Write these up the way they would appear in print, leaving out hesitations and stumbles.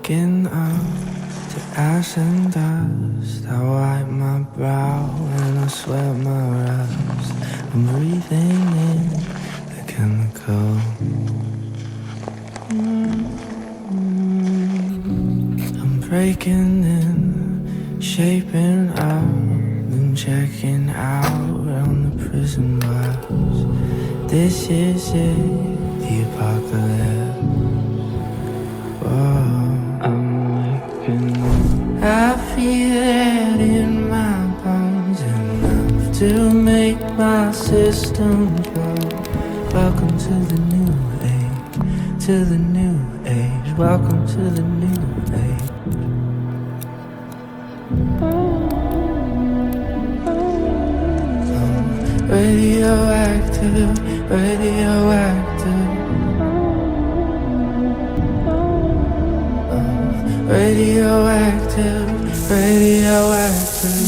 waking up to ash and dust. I wipe my brow and I sweat my rust. I'm breathing in the chemical. I'm breaking in, shaping out, then checking out on the prison bars. This is it, the apocalypse. Whoa. I feel it in my bones enough to make my system blow. Welcome to the new age, to the new age. Welcome to the new age. Radioactive, radioactive. Radioactive, radioactive.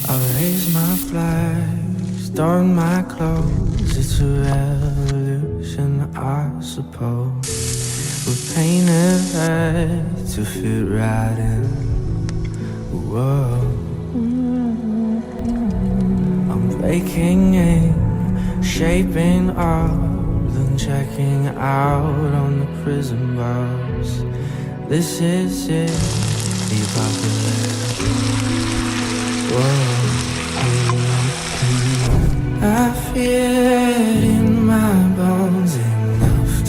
I raise my flags, don my clothes. It's a revolution, I suppose. We're painted red to fit right in. Whoa. I'm breaking in, shaping up, then checking out on the prison bars. This is it, the apocalypse. Whoa. I feel it in my bones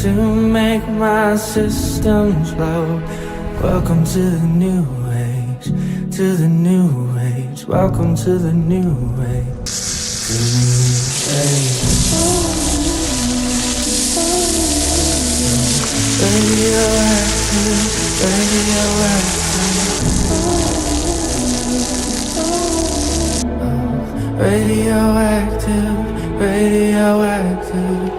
to make my systems blow. Welcome to the new age, to the new age. Welcome to the new age, to the new age. Radioactive, radioactive. Radioactive, radioactive.